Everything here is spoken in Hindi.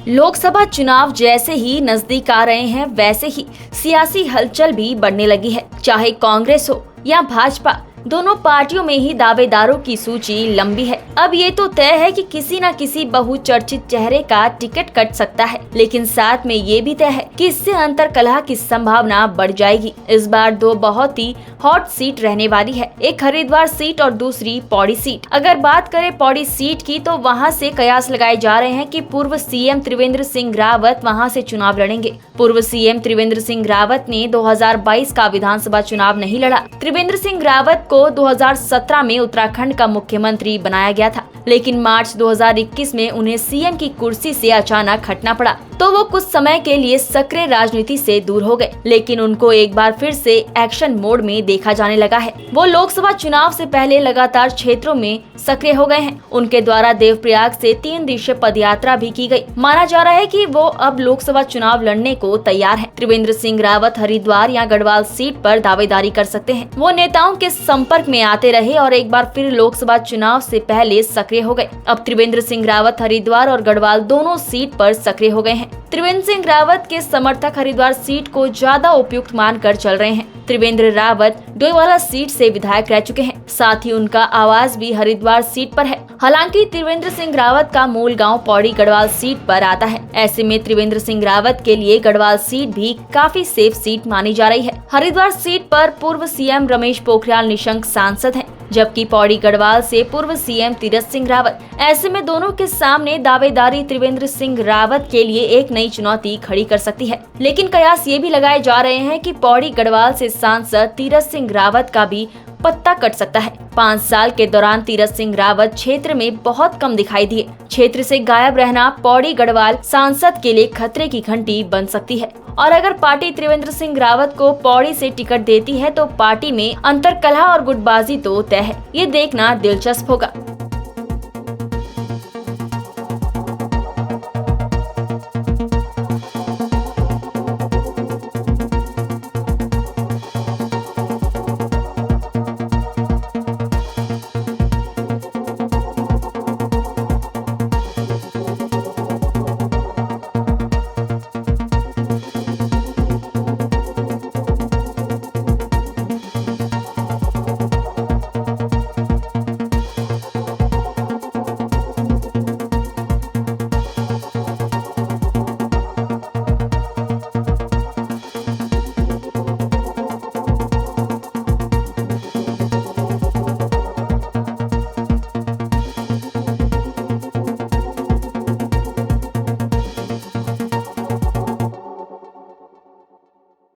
लोकसभा चुनाव जैसे ही नजदीक आ रहे हैं, वैसे ही सियासी हलचल भी बढ़ने लगी है। चाहे कांग्रेस हो या भाजपा, दोनों पार्टियों में ही दावेदारों की सूची लंबी है। अब ये तो तय है कि किसी न किसी बहुचर्चित चेहरे का टिकट कट सकता है, लेकिन साथ में ये भी तय है कि इससे अंतर्कलह की संभावना बढ़ जाएगी। इस बार दो बहुत ही हॉट सीट रहने वाली है, एक हरिद्वार सीट और दूसरी पौड़ी सीट। अगर बात करें पौड़ी सीट की, तो वहाँ से कयास लगाए जा रहे हैं कि पूर्व सीएम त्रिवेंद्र सिंह रावत वहाँ से चुनाव लड़ेंगे। पूर्व सीएम त्रिवेंद्र सिंह रावत ने 2022 का विधानसभा चुनाव नहीं लड़ा। त्रिवेंद्र सिंह रावत को 2017 में उत्तराखंड का मुख्यमंत्री बनाया गया था, लेकिन मार्च 2021 में उन्हें सीएम की कुर्सी से अचानक हटना पड़ा, तो वो कुछ समय के लिए सक्रिय राजनीति से दूर हो गए। लेकिन उनको एक बार फिर से एक्शन मोड में देखा जाने लगा है। वो लोकसभा चुनाव से पहले लगातार क्षेत्रों में सक्रिय हो गए हैं। उनके द्वारा देवप्रयाग से 3 दिवसीय पदयात्रा भी की गई। माना जा रहा है कि वो अब लोकसभा चुनाव लड़ने को तैयार है। त्रिवेंद्र सिंह रावत हरिद्वार या गढ़वाल सीट पर दावेदारी कर सकते हैं। वो नेताओं के संपर्क में आते रहे और एक बार फिर लोकसभा चुनाव से पहले सक्रिय हो गए। अब त्रिवेंद्र सिंह रावत हरिद्वार और गढ़वाल दोनों सीट पर सक्रिय हो गए हैं। त्रिवेंद्र सिंह रावत के समर्थक हरिद्वार सीट को ज्यादा उपयुक्त मानकर चल रहे हैं। त्रिवेंद्र रावत डोईवाला सीट से विधायक रह चुके हैं, साथ ही उनका आवाज भी हरिद्वार सीट पर है। हालांकि त्रिवेंद्र सिंह रावत का मूल गांव पौड़ी गढ़वाल सीट पर आता है। ऐसे में त्रिवेंद्र सिंह रावत के लिए गढ़वाल सीट भी काफी सेफ सीट मानी जा रही है। हरिद्वार सीट पर पूर्व सीएम रमेश पोखरियाल निशंक सांसद हैं, जबकि पौड़ी गढ़वाल से पूर्व सीएम तीरथ सिंह रावत। ऐसे में दोनों के सामने दावेदारी त्रिवेंद्र सिंह रावत के लिए एक नई चुनौती खड़ी कर सकती है। लेकिन कयास ये भी लगाए जा रहे हैं कि पौड़ी गढ़वाल से सांसद तीरथ सिंह रावत का भी पत्ता कट सकता है। 5 साल के दौरान तीरथ सिंह रावत क्षेत्र में बहुत कम दिखाई दिए। क्षेत्र से गायब रहना पौड़ी गढ़वाल सांसद के लिए खतरे की घंटी बन सकती है। और अगर पार्टी त्रिवेंद्र सिंह रावत को पौड़ी से टिकट देती है, तो पार्टी में अंतर्कलह और गुटबाजी तो तय है। ये देखना दिलचस्प होगा।